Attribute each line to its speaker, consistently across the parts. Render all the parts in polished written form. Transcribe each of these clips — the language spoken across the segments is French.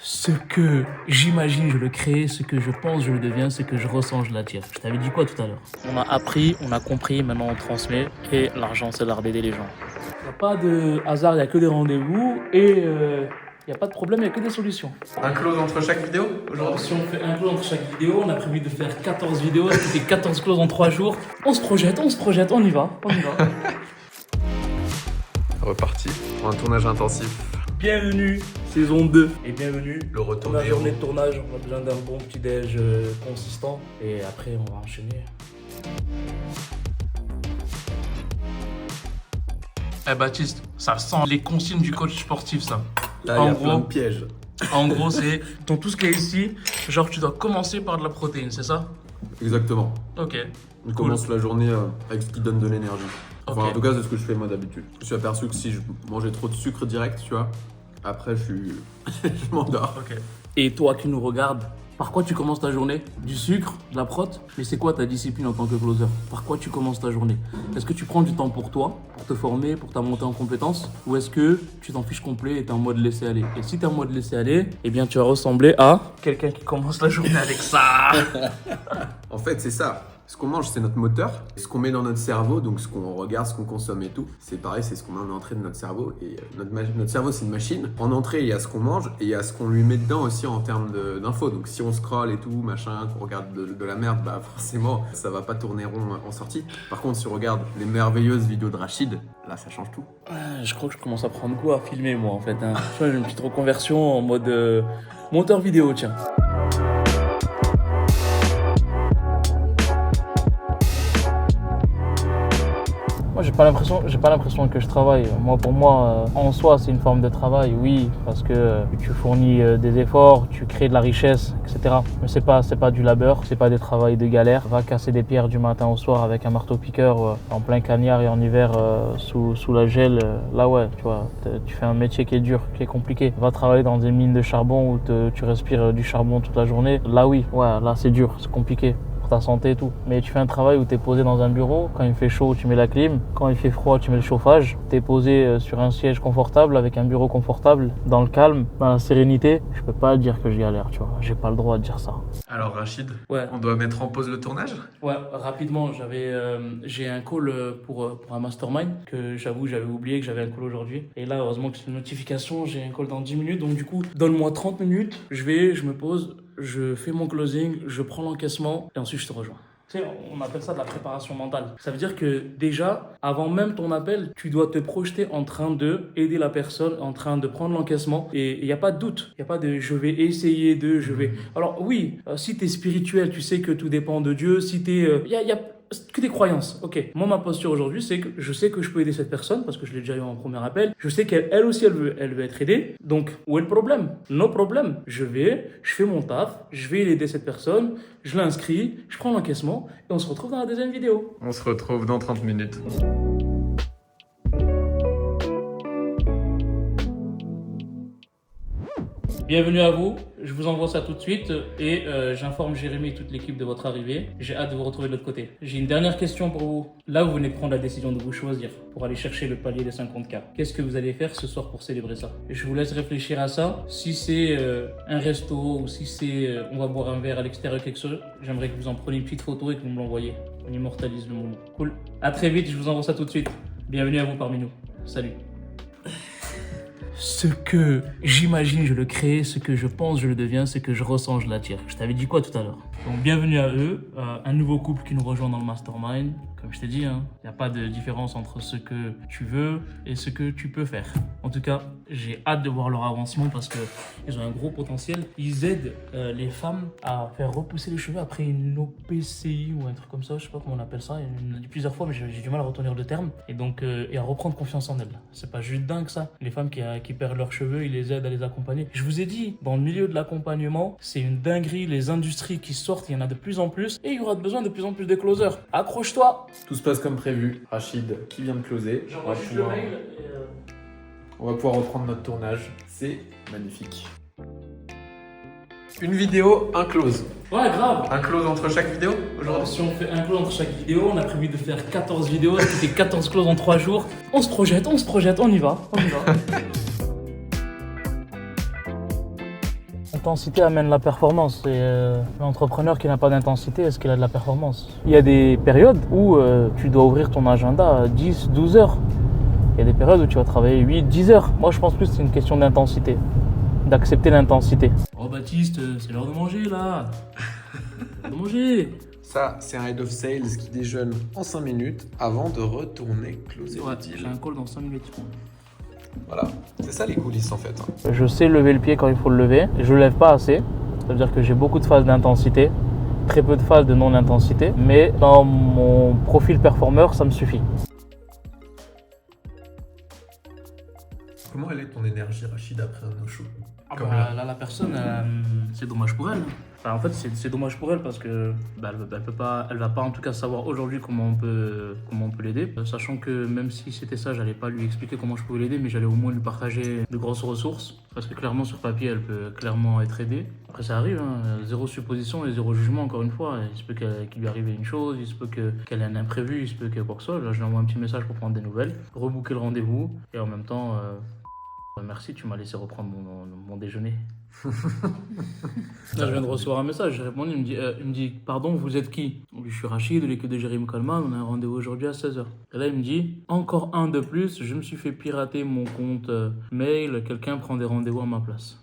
Speaker 1: Ce que j'imagine, je le crée. Ce que je pense, je le deviens. Ce que je ressens, je l'attire. Je t'avais dit quoi tout à l'heure? On a appris, on a compris, maintenant on transmet. Et l'argent, c'est l'art d'aider les gens. Il n'y a pas de hasard, il n'y a que des rendez-vous. Et il n'y a pas de problème, il n'y a que des solutions.
Speaker 2: Un close entre chaque vidéo
Speaker 1: Alors,
Speaker 2: aujourd'hui?
Speaker 1: si on fait un close entre chaque vidéo, on a prévu de faire 14 vidéos. C'était 14 closes en 3 jours. On se projette, on y va.
Speaker 2: Reparti pour un tournage intensif.
Speaker 1: Bienvenue, saison 2. Et bienvenue.
Speaker 2: Le retour
Speaker 1: Pour la
Speaker 2: des
Speaker 1: journée
Speaker 2: héros.
Speaker 1: de tournage, on a besoin d'un bon petit déj consistant. Et après, on va enchaîner. Eh Baptiste, ça sent les consignes du coach sportif, ça.
Speaker 2: Là, il y a plein de pièges.
Speaker 1: En gros, c'est dans tout ce qui est ici, genre tu dois commencer par de la protéine, c'est ça?
Speaker 2: Exactement.
Speaker 1: Ok.
Speaker 2: On commence la journée avec ce qui donne de l'énergie. Enfin,
Speaker 1: Ok.
Speaker 2: en tout cas, c'est ce que je fais moi d'habitude. Je me suis aperçu que si je mangeais trop de sucre direct, tu vois, après je m'endors.
Speaker 1: Ok. Et toi qui nous regardes, par quoi tu commences ta journée? Du sucre, de la prot? Mais c'est quoi ta discipline en tant que closer? Par quoi tu commences ta journée? Est-ce que tu prends du temps pour toi, pour te former, pour ta montée en compétences? Ou est-ce que tu t'en fiches complet et t'es en mode laisser aller? Et si t'es en mode laisser aller, eh bien tu vas ressembler à quelqu'un qui commence la journée avec ça.
Speaker 2: En fait, c'est ça. Ce qu'on mange, c'est notre moteur. Ce qu'on met dans notre cerveau, donc ce qu'on regarde, ce qu'on consomme et tout, c'est pareil, c'est ce qu'on met en entrée de notre cerveau. Et notre cerveau, c'est une machine. En entrée, il y a ce qu'on mange et il y a ce qu'on lui met dedans aussi en termes d'infos. Donc si on scrolle et tout, machin, qu'on regarde de la merde, bah forcément, ça va pas tourner rond en sortie. Par contre, si on regarde les merveilleuses vidéos de Rachid, là, ça change tout.
Speaker 1: Je crois que je commence à prendre goût à filmer moi en fait. Hein. Je fais une petite reconversion en mode monteur vidéo, tiens. Moi, j'ai pas l'impression que je travaille. Moi, pour moi, en soi, c'est une forme de travail, oui, parce que tu fournis des efforts, tu crées de la richesse, etc. Mais c'est pas du labeur, c'est pas des travails de galère. Va casser des pierres du matin au soir avec un marteau-piqueur en plein cagnard et en hiver sous la gel. Là, ouais, tu vois, tu fais un métier qui est dur, qui est compliqué. Va travailler dans des mines de charbon où tu respires du charbon toute la journée. Là, oui, ouais, là, c'est dur, c'est compliqué. Ta santé et tout. Mais tu fais un travail où tu es posé dans un bureau, quand il fait chaud, tu mets la clim, quand il fait froid, tu mets le chauffage, tu es posé sur un siège confortable avec un bureau confortable, dans le calme, dans la sérénité. Je peux pas dire que je galère, tu vois. J'ai pas le droit de dire ça.
Speaker 2: Alors Rachid,
Speaker 1: Ouais.
Speaker 2: on doit mettre en pause le tournage?
Speaker 1: Ouais, rapidement, j'ai un call pour un mastermind que j'avoue, j'avais oublié que j'avais un call aujourd'hui. Et là, heureusement que c'est une notification, j'ai un call dans 10 minutes. Donc du coup, donne-moi 30 minutes, je me pose, je fais mon closing, je prends l'encaissement et ensuite je te rejoins. Tu sais, on appelle ça de la préparation mentale. Ça veut dire que déjà, avant même ton appel, tu dois te projeter en train de aider la personne, en train de prendre l'encaissement. Et il n'y a pas de doute. Il n'y a pas de je vais essayer de, je vais... Alors oui, si tu es spirituel, tu sais que tout dépend de Dieu. Si tu es... Il y a que des croyances. Ok. Moi, ma posture aujourd'hui, c'est que je sais que je peux aider cette personne parce que je l'ai déjà eu en premier appel. Je sais qu'elle aussi, elle veut être aidée. Donc, où est le problème? No problème. Je fais mon taf, je vais aider cette personne, je l'inscris, je prends l'encaissement et on se retrouve dans la deuxième vidéo.
Speaker 2: On se retrouve dans 30 minutes.
Speaker 1: Bienvenue à vous, je vous envoie ça tout de suite et j'informe Jérémy et toute l'équipe de votre arrivée. J'ai hâte de vous retrouver de l'autre côté. J'ai une dernière question pour vous. Là, vous venez de prendre la décision de vous choisir pour aller chercher le palier des 50K. Qu'est-ce que vous allez faire ce soir pour célébrer ça? Je vous laisse réfléchir à ça. Si c'est un resto ou si c'est on va boire un verre à l'extérieur, quelque chose, j'aimerais que vous en preniez une petite photo et que vous me l'envoyiez. On immortalise le moment. Cool. À très vite, je vous envoie ça tout de suite. Bienvenue à vous parmi nous. Salut. Ce que j'imagine, je le crée. Ce que je pense, je le deviens. Ce que je ressens, je l'attire. Je t'avais dit quoi tout à l'heure? Donc, bienvenue à eux. Un nouveau couple qui nous rejoint dans le mastermind. Comme je t'ai dit, il n'y a pas de différence entre ce que tu veux et ce que tu peux faire. En tout cas, j'ai hâte de voir leur avancement parce qu'ils ont un gros potentiel. Ils aident les femmes à faire repousser les cheveux après une OPCI ou un truc comme ça. Je sais pas comment on appelle ça. Il me l'a dit plusieurs fois, mais j'ai du mal à retenir le terme. Et donc, et à reprendre confiance en elles. C'est pas juste dingue ça. Les femmes qui perdent leurs cheveux, ils les aident à les accompagner. Je vous ai dit, dans le milieu de l'accompagnement, c'est une dinguerie. Les industries qui sortent, il y en a de plus en plus. Et il y aura besoin de plus en plus de closers. Accroche-toi!
Speaker 2: Tout se passe comme prévu. Rachid qui vient de closer.
Speaker 1: J'envoie juste le mail.
Speaker 2: On va pouvoir reprendre notre tournage. C'est magnifique. Une vidéo, un close.
Speaker 1: Ouais, grave.
Speaker 2: Un close entre chaque vidéo aujourd'hui?
Speaker 1: Si on fait un close entre chaque vidéo, on a prévu de faire 14 vidéos. C'était 14 closes en 3 jours. On se projette, on y va. L'intensité amène la performance. Et l'entrepreneur qui n'a pas d'intensité, est-ce qu'il a de la performance? Il y a des périodes où tu dois ouvrir ton agenda à 10, 12 heures. Il y a des périodes où tu vas travailler 8, 10 heures. Moi, je pense plus que c'est une question d'intensité, d'accepter l'intensité. Oh Baptiste, c'est l'heure de manger là. De manger.
Speaker 2: Ça, c'est un head of sales qui déjeune en 5 minutes avant de retourner closer le deal.
Speaker 1: J'ai un call dans 5 minutes.
Speaker 2: Voilà, c'est ça les coulisses en fait.
Speaker 1: Je sais lever le pied quand il faut le lever. Je ne lève pas assez. Ça veut dire que j'ai beaucoup de phases d'intensité, très peu de phases de non-intensité. Mais dans mon profil performeur, ça me suffit.
Speaker 2: Comment elle est ton énergie, Rachid, après un no-show?
Speaker 1: Là, la personne, c'est dommage pour elle. Enfin, en fait, c'est dommage pour elle parce que elle va pas en tout cas savoir aujourd'hui comment on peut l'aider. Sachant que même si c'était ça, j'allais pas lui expliquer comment je pouvais l'aider, mais j'allais au moins lui partager de grosses ressources. Parce que clairement, sur papier, elle peut clairement être aidée. Après, ça arrive, hein, zéro supposition et zéro jugement, encore une fois. Il se peut qu'il lui arrive une chose, il se peut qu'elle ait un imprévu, il se peut que quoi que ce soit. Là, je lui envoie un petit message pour prendre des nouvelles, rebooker le rendez-vous et en même temps... merci, tu m'as laissé reprendre mon déjeuner. Là, je viens de recevoir un message, j'ai répondu, il me dit pardon, vous êtes qui? Je suis Rachid de l'équipe de Jérémy Coleman, on a un rendez-vous aujourd'hui à 16h. Et là, il me dit encore un de plus, je me suis fait pirater mon compte mail, quelqu'un prend des rendez-vous à ma place.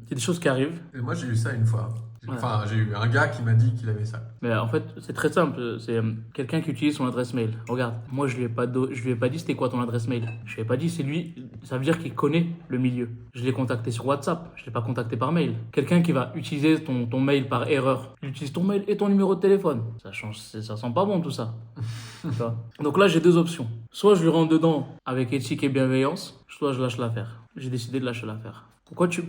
Speaker 1: C'est des choses qui arrivent.
Speaker 2: Et moi, j'ai eu ça une fois.
Speaker 1: Ouais.
Speaker 2: Enfin, j'ai eu un gars qui m'a dit qu'il avait ça.
Speaker 1: Mais en fait, c'est très simple. C'est quelqu'un qui utilise son adresse mail. Regarde, moi, je lui ai pas dit c'était quoi ton adresse mail. Je lui ai pas dit c'est lui. Ça veut dire qu'il connaît le milieu. Je l'ai contacté sur WhatsApp. Je l'ai pas contacté par mail. Quelqu'un qui va utiliser ton mail par erreur. Il utilise ton mail et ton numéro de téléphone. Ça sent pas bon tout ça. Donc là, j'ai deux options. Soit je lui rentre dedans avec éthique et bienveillance, soit je lâche l'affaire. J'ai décidé de lâcher l'affaire.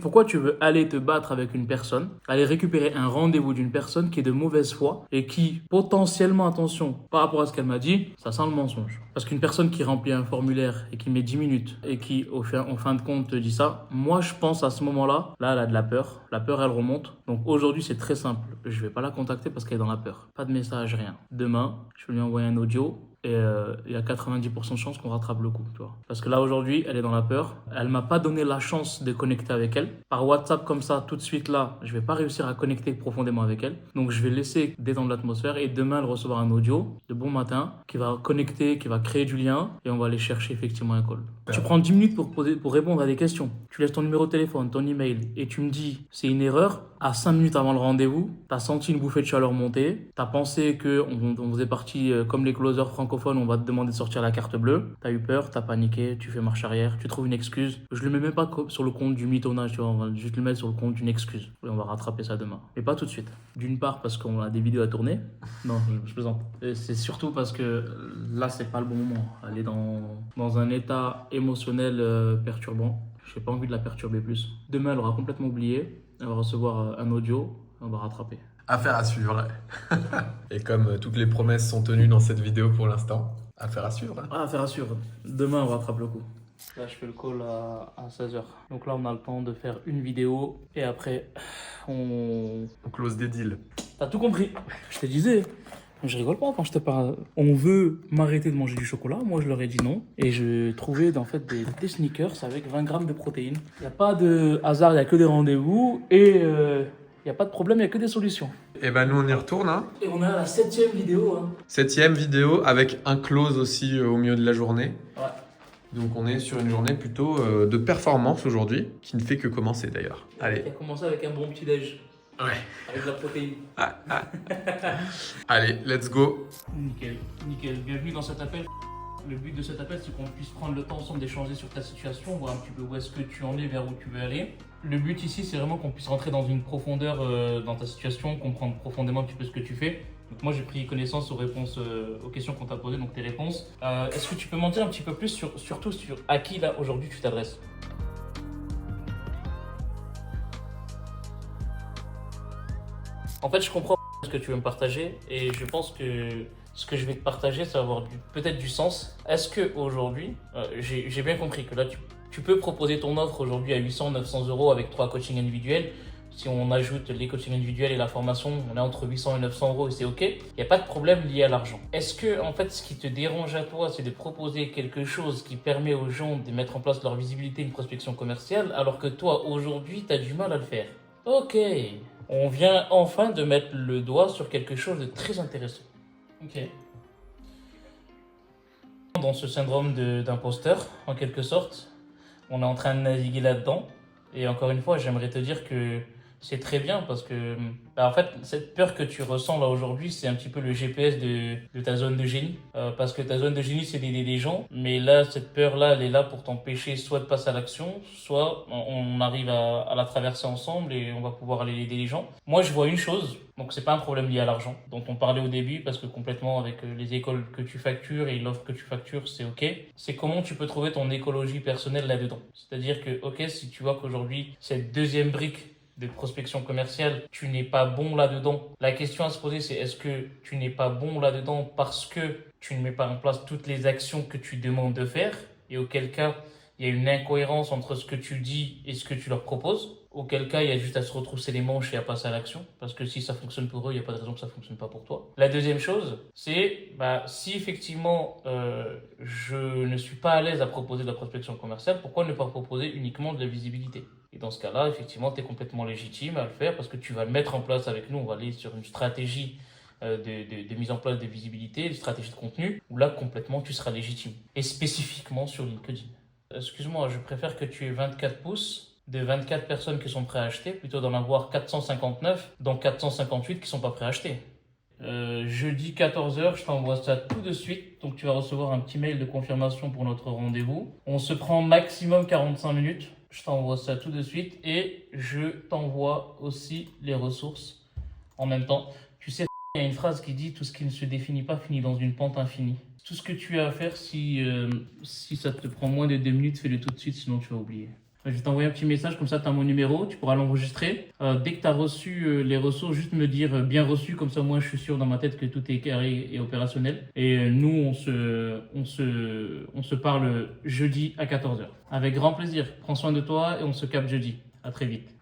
Speaker 1: Pourquoi tu veux aller te battre avec une personne, aller récupérer un rendez-vous d'une personne qui est de mauvaise foi et qui, potentiellement, attention, par rapport à ce qu'elle m'a dit, ça sent le mensonge. Parce qu'une personne qui remplit un formulaire et qui met 10 minutes et qui, en fin de compte, te dit ça, moi, je pense à ce moment-là, elle a de la peur. La peur, elle remonte. Donc aujourd'hui, c'est très simple. Je vais pas la contacter parce qu'elle est dans la peur. Pas de message, rien. Demain, je vais lui envoyer un audio. Et il y a 90% de chances qu'on rattrape le coup, tu vois. Parce que là, aujourd'hui, elle est dans la peur. Elle m'a pas donné la chance de connecter avec elle. Par WhatsApp, comme ça, tout de suite, là, je vais pas réussir à connecter profondément avec elle. Donc, je vais laisser détendre l'atmosphère et demain, elle recevra un audio de bon matin qui va connecter, qui va créer du lien et on va aller chercher effectivement un call. Tu prends 10 minutes pour répondre à des questions. Tu laisses ton numéro de téléphone, ton email et tu me dis c'est une erreur. À 5 minutes avant le rendez-vous, tu as senti une bouffée de chaleur monter. Tu as pensé qu'on faisait partie, comme les closers francophones, on va te demander de sortir la carte bleue. Tu as eu peur, tu as paniqué, tu fais marche arrière, tu trouves une excuse. Je le mets même pas sur le compte du mitonnage, tu vois, on va juste le mettre sur le compte d'une excuse. Et on va rattraper ça demain. Mais pas tout de suite. D'une part parce qu'on a des vidéos à tourner. Non, je plaisante. Et c'est surtout parce que là, c'est pas le bon moment. Elle est dans un état émotionnel perturbant. J'ai pas envie de la perturber plus. Demain, elle aura complètement oublié. Elle va recevoir un audio. On va rattraper.
Speaker 2: Affaire à suivre. Et comme toutes les promesses sont tenues dans cette vidéo pour l'instant, affaire à suivre.
Speaker 1: Affaire à suivre. Demain, on rattrape le coup. Là, je fais le call à 16h. Donc là, on a le temps de faire une vidéo. Et après, on
Speaker 2: close des deals.
Speaker 1: T'as tout compris. Je te disais. Je rigole pas quand je te parle. On veut m'arrêter de manger du chocolat. Moi, je leur ai dit non. Et je trouvais en fait des sneakers avec 20 grammes de protéines. Il n'y a pas de hasard, il n'y a que des rendez-vous. Et il n'y a pas de problème, il n'y a que des solutions.
Speaker 2: Et ben nous, on y retourne. Hein.
Speaker 1: Et on est à la 7e vidéo. Hein.
Speaker 2: 7e vidéo avec un close aussi au milieu de la journée.
Speaker 1: Ouais.
Speaker 2: Donc on est sur une journée plutôt de performance aujourd'hui, qui ne fait que commencer d'ailleurs. Allez.
Speaker 1: On a commencé avec un bon petit déj.
Speaker 2: Ouais.
Speaker 1: Avec de la protéine.
Speaker 2: Allez, let's go.
Speaker 1: Nickel. Bienvenue dans cet appel. Le but de cet appel, c'est qu'on puisse prendre le temps ensemble d'échanger sur ta situation, voir un petit peu où est-ce que tu en es, vers où tu veux aller. Le but ici, c'est vraiment qu'on puisse rentrer dans une profondeur dans ta situation, comprendre profondément un petit peu ce que tu fais. Donc moi, j'ai pris connaissance aux questions qu'on t'a posées, donc tes réponses. Est-ce que tu peux m'en dire un petit peu plus surtout sur à qui là aujourd'hui tu t'adresses ? En fait, je comprends ce que tu veux me partager et je pense que ce que je vais te partager, ça va avoir peut-être du sens. Est-ce qu'aujourd'hui, j'ai bien compris que là, tu peux proposer ton offre aujourd'hui à 800, 900 € avec 3 coachings individuels. si on ajoute les coachings individuels et la formation, on est entre 800 et 900 euros et c'est OK. Il n'y a pas de problème lié à l'argent. Est-ce que, en fait, ce qui te dérange à toi, c'est de proposer quelque chose qui permet aux gens de mettre en place leur visibilité, une prospection commerciale, alors que toi, aujourd'hui, tu as du mal à le faire? OK. On vient enfin de mettre le doigt sur quelque chose de très intéressant. OK. Dans ce syndrome d'imposteur, en quelque sorte, on est en train de naviguer là-dedans. Et encore une fois, j'aimerais te dire que c'est très bien parce que, en fait, cette peur que tu ressens là aujourd'hui, c'est un petit peu le GPS de ta zone de génie. Parce que ta zone de génie, c'est d'aider les gens. Mais là, cette peur-là, elle est là pour t'empêcher soit de passer à l'action, soit on arrive à la traverser ensemble et on va pouvoir aller aider les gens. Moi, je vois une chose. Donc, c'est pas un problème lié à l'argent dont on parlait au début parce que complètement avec les écoles que tu factures et l'offre que tu factures, c'est OK. C'est comment tu peux trouver ton écologie personnelle là-dedans. C'est-à-dire que, OK, si tu vois qu'aujourd'hui, cette deuxième brique de prospection commerciale, tu n'es pas bon là-dedans. La question à se poser, c'est est-ce que tu n'es pas bon là-dedans parce que tu ne mets pas en place toutes les actions que tu demandes de faire et auquel cas, il y a une incohérence entre ce que tu dis et ce que tu leur proposes. Auquel cas, il y a juste à se retrousser les manches et à passer à l'action. Parce que si ça fonctionne pour eux, il n'y a pas de raison que ça ne fonctionne pas pour toi. La deuxième chose, c'est si effectivement je ne suis pas à l'aise à proposer de la prospection commerciale, pourquoi ne pas proposer uniquement de la visibilité? Et dans ce cas-là, effectivement, tu es complètement légitime à le faire parce que tu vas le mettre en place avec nous. On va aller sur une stratégie de mise en place de visibilité, une stratégie de contenu, où là, complètement, tu seras légitime. Et spécifiquement sur LinkedIn. Excuse-moi, je préfère que tu aies 24 pouces de 24 personnes qui sont prêtes à acheter, plutôt d'en avoir 459, dont 458 qui ne sont pas prêts à acheter. Jeudi 14h, je t'envoie ça tout de suite. Donc tu vas recevoir un petit mail de confirmation pour notre rendez-vous. On se prend maximum 45 minutes. Je t'envoie ça tout de suite et je t'envoie aussi les ressources en même temps. Tu sais, il y a une phrase qui dit « Tout ce qui ne se définit pas finit dans une pente infinie ». Tout ce que tu as à faire, si ça te prend moins de 2 minutes, fais-le tout de suite, sinon tu vas oublier. Je vais t'envoyer un petit message, comme ça tu as mon numéro, tu pourras l'enregistrer. Dès que tu as reçu les ressources, juste me dire bien reçu, comme ça moi je suis sûr dans ma tête que tout est carré et opérationnel. Et nous on se parle jeudi à 14h. Avec grand plaisir, prends soin de toi et on se capte jeudi. À très vite.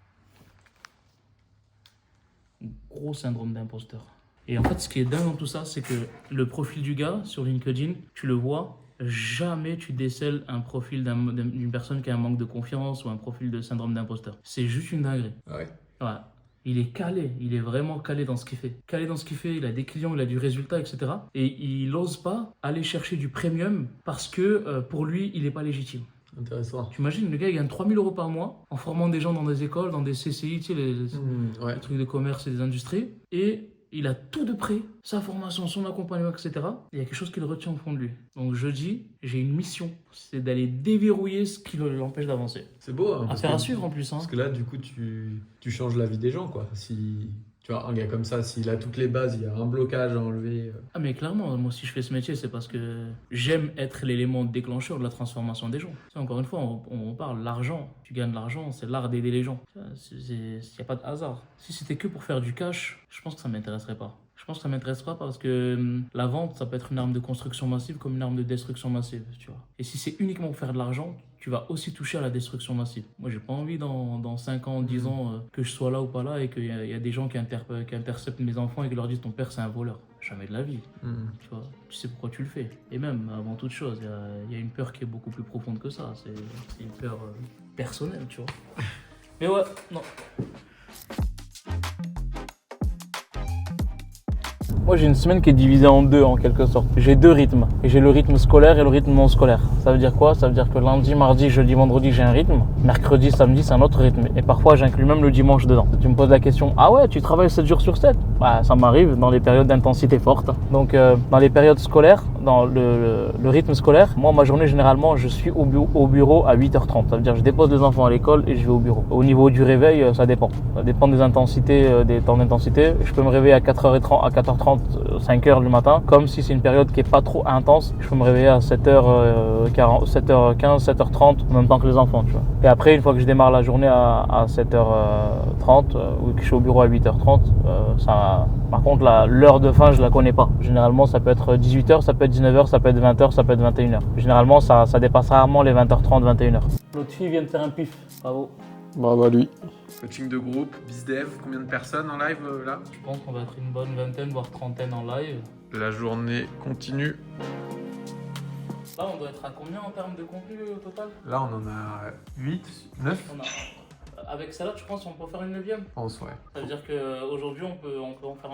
Speaker 1: Gros syndrome d'imposteur. Et en fait ce qui est dingue dans tout ça, c'est que le profil du gars sur LinkedIn, tu le vois, jamais tu décèles un profil d'une personne qui a un manque de confiance ou un profil de syndrome d'imposteur. C'est juste une dinguerie.
Speaker 2: Ouais.
Speaker 1: Ouais. Il est calé, il est vraiment calé dans ce qu'il fait. Calé dans ce qu'il fait, il a des clients, il a du résultat, etc. Et il n'ose pas aller chercher du premium parce que pour lui, il n'est pas légitime.
Speaker 2: Intéressant.
Speaker 1: Tu imagines, le gars, il gagne 3 000 € par mois en formant des gens dans des écoles, dans des CCI, tu sais, les trucs de commerce et des industries. Et il a tout de près, sa formation, son accompagnement, etc. Il y a quelque chose qui le retient au fond de lui. Donc jeudi, j'ai une mission, c'est d'aller déverrouiller ce qui l'empêche d'avancer.
Speaker 2: C'est beau. Hein,
Speaker 1: affaire à suivre en plus. Hein.
Speaker 2: Parce que là, du coup, tu changes la vie des gens, quoi. Si tu vois, un gars comme ça, s'il a toutes les bases, il y a un blocage à enlever.
Speaker 1: Ah mais clairement, moi si je fais ce métier, c'est parce que j'aime être l'élément déclencheur de la transformation des gens. Tu sais, encore une fois, on parle l'argent. Tu gagnes de l'argent, c'est l'art d'aider les gens. Il n'y a pas de hasard. Si c'était que pour faire du cash, je pense que ça ne m'intéresserait pas. Je pense que ça ne m'intéresse pas parce que la vente, ça peut être une arme de construction massive comme une arme de destruction massive, tu vois. Et si c'est uniquement pour faire de l'argent, tu vas aussi toucher à la destruction massive. Moi, j'ai pas envie dans 5 ans, 10 ans que je sois là ou pas là et qu'il y a des gens qui interceptent mes enfants et qui leur disent ton père c'est un voleur. Jamais de la vie, tu vois. Tu sais pourquoi tu le fais. Et même, avant toute chose, il y a une peur qui est beaucoup plus profonde que ça. C'est une peur personnelle, tu vois. Mais ouais, non. Moi, j'ai une semaine qui est divisée en deux, en quelque sorte. J'ai 2 rythmes. Et j'ai le rythme scolaire et le rythme non scolaire. Ça veut dire quoi? Ça veut dire que lundi, mardi, jeudi, vendredi, j'ai un rythme. Mercredi, samedi, c'est un autre rythme. Et parfois, j'inclus même le dimanche dedans. Tu me poses la question, ah ouais, tu travailles 7 jours sur 7? Bah, ça m'arrive dans les périodes d'intensité forte. Donc, dans les périodes scolaires, dans le rythme scolaire, moi, ma journée, généralement, je suis au bureau à 8h30. Ça veut dire que je dépose les enfants à l'école et je vais au bureau. Au niveau du réveil, ça dépend. Ça dépend des intensités, des temps d'intensité. Je peux me réveiller à 4h30, à 4h30, 5h du matin. Comme si c'est une période qui est pas trop intense, je peux me réveiller à 7h40, 7h15, 7h30, en même temps que les enfants, tu vois. Et après, une fois que je démarre la journée à 7h30, ou que je suis au bureau à 8h30, par contre, l'heure de fin, je la connais pas. Généralement, ça peut être 18h, ça peut être 19h, ça peut être 20h, ça peut être 21h. Généralement, ça dépasse rarement les 20h30, 21h. L'autre fille vient de faire un pif. Bravo.
Speaker 2: Bravo à lui. Coaching de groupe, BizDev, combien de personnes en live là?
Speaker 1: Je pense qu'on va être une bonne vingtaine, voire trentaine en live.
Speaker 2: La journée continue.
Speaker 1: Là, on doit être à combien en termes de contenu au total?
Speaker 2: Là, on en a 8, 9.
Speaker 1: Avec celle-là, tu penses qu'on peut faire une 9e?
Speaker 2: Je pense, ouais.
Speaker 1: Ça veut dire qu'aujourd'hui, on peut en faire...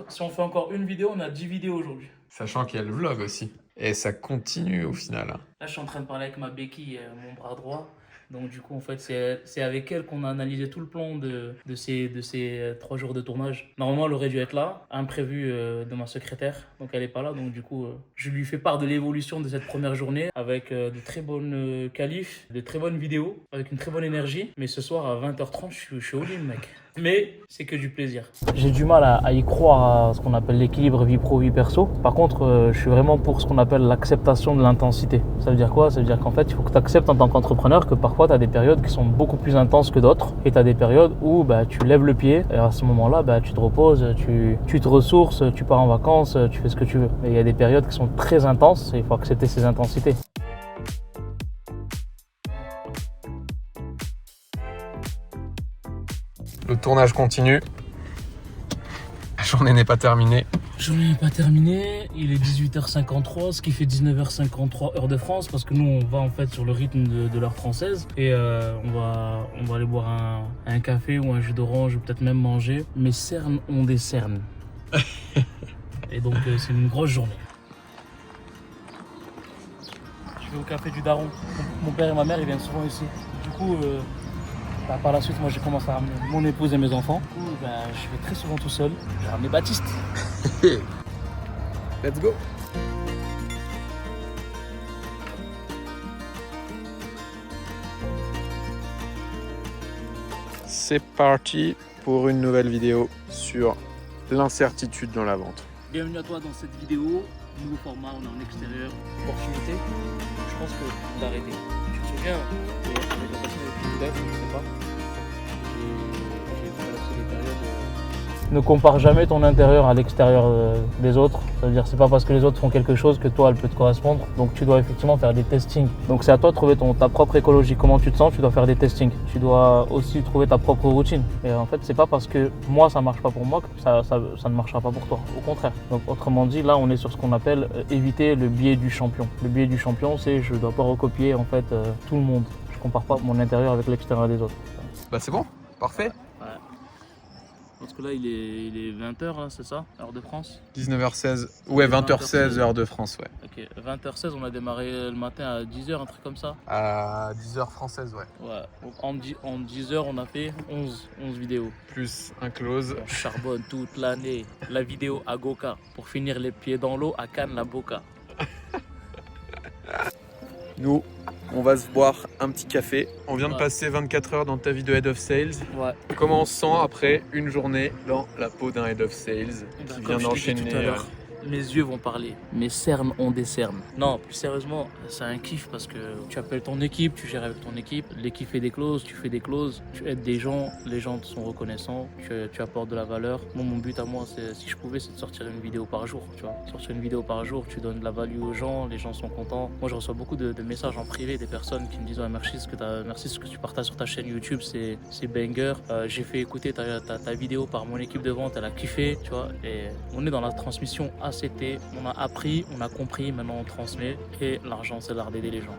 Speaker 1: Si on fait encore une vidéo, on a 10 vidéos aujourd'hui.
Speaker 2: Sachant qu'il y a le vlog aussi. Et ça continue au final.
Speaker 1: Là, je suis en train de parler avec ma béquille, mon bras droit. Donc du coup, en fait, c'est avec elle qu'on a analysé tout le plan de ces 3 jours de tournage. Normalement, elle aurait dû être là, imprévu de ma secrétaire. Donc elle n'est pas là. Donc du coup, je lui fais part de l'évolution de cette première journée avec de très bonnes qualifs, de très bonnes vidéos, avec une très bonne énergie. Mais ce soir, à 20h30, je suis au lit, mec. Mais c'est que du plaisir. J'ai du mal à y croire à ce qu'on appelle l'équilibre vie pro, vie perso. Par contre, je suis vraiment pour ce qu'on appelle l'acceptation de l'intensité. Ça veut dire quoi? Ça veut dire qu'en fait, il faut que tu acceptes en tant qu'entrepreneur que parfois, tu as des périodes qui sont beaucoup plus intenses que d'autres. Et tu as des périodes où tu lèves le pied. Et à ce moment-là, tu te reposes, tu te ressources, tu pars en vacances, tu fais ce que tu veux. Mais il y a des périodes qui sont très intenses et il faut accepter ces intensités.
Speaker 2: Le tournage continue. La journée n'est pas terminée.
Speaker 1: La journée n'est pas terminée. Il est 18h53, ce qui fait 19h53 heure de France, parce que nous, on va en fait sur le rythme de l'heure française. Et on va aller boire un café ou un jus d'orange, ou peut-être même manger. Mes cernes ont des cernes. Et donc, c'est une grosse journée. Je vais au café du Daron. Mon père et ma mère, ils viennent souvent ici. Du coup... par la suite, moi j'ai commencé à ramener mon épouse et mes enfants. Du coup, je vais très souvent tout seul. J'ai ramené Baptiste.
Speaker 2: Let's go. C'est parti pour une nouvelle vidéo sur l'incertitude dans la vente.
Speaker 1: Bienvenue à toi dans cette vidéo. Nouveau format, on est en extérieur. Opportunité. Je pense que on va arrêter. Tu te souviens, avec la personne avec qui je sais pas. J'ai traversé des périodes. Ne compare jamais ton intérieur à l'extérieur des autres. C'est-à-dire c'est pas parce que les autres font quelque chose que toi elle peut te correspondre. Donc tu dois effectivement faire des testings. Donc c'est à toi de trouver ta propre écologie. Comment tu te sens, tu dois faire des testings. Tu dois aussi trouver ta propre routine. Et en fait c'est pas parce que moi ça marche pas pour moi que ça ne marchera pas pour toi. Au contraire. Donc autrement dit, là on est sur ce qu'on appelle éviter le biais du champion. Le biais du champion, c'est je dois pas recopier en fait tout le monde. Je compare pas mon intérieur avec l'extérieur des autres.
Speaker 2: Bah c'est bon, parfait.
Speaker 1: Ouais. Parce que là, il est 20h, c'est ça? Heure de France?
Speaker 2: 19h16, ouais, 20h16, heure de France, ouais.
Speaker 1: Ok, 20h16, on a démarré le matin à 10h, un truc comme ça?
Speaker 2: À 10h française, ouais.
Speaker 1: Ouais, donc en 10h, on a fait 11 vidéos.
Speaker 2: Plus un close.
Speaker 1: On charbonne toute l'année. La vidéo à Goka, pour finir les pieds dans l'eau à Cannes, la Boca.
Speaker 2: Nous, on va se boire un petit café. On vient de passer 24 heures dans ta vie de Head of Sales.
Speaker 1: Ouais.
Speaker 2: Comment on se sent après une journée dans la peau d'un Head of Sales qui vient d'enchaîner?
Speaker 1: Mes yeux vont parler, mes cernes ont des cernes. Non, plus sérieusement, c'est un kiff parce que tu appelles ton équipe, tu gères avec ton équipe, l'équipe fait des clauses, tu fais des clauses, tu aides des gens, les gens te sont reconnaissants, tu apportes de la valeur. Moi, mon but à moi, si je pouvais, c'est de sortir une vidéo par jour, tu vois. Sortir une vidéo par jour, tu donnes de la value aux gens, les gens sont contents. Moi, je reçois beaucoup de messages en privé des personnes qui me disent ouais, merci ce que tu partages sur ta chaîne YouTube, c'est banger. J'ai fait écouter ta vidéo par mon équipe de vente, elle a kiffé, tu vois. Et on est dans la transmission ACT, on a appris, on a compris, maintenant on transmet et l'argent c'est l'art d'aider les gens.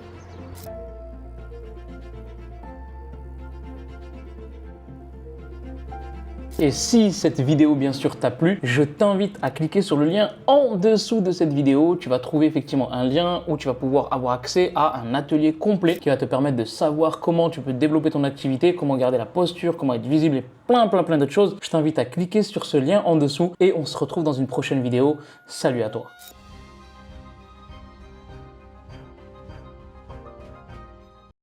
Speaker 1: Et si cette vidéo bien sûr t'a plu, je t'invite à cliquer sur le lien en dessous de cette vidéo. Tu vas trouver effectivement un lien où tu vas pouvoir avoir accès à un atelier complet qui va te permettre de savoir comment tu peux développer ton activité, comment garder la posture, comment être visible et plein d'autres choses. Je t'invite à cliquer sur ce lien en dessous et on se retrouve dans une prochaine vidéo. Salut à toi.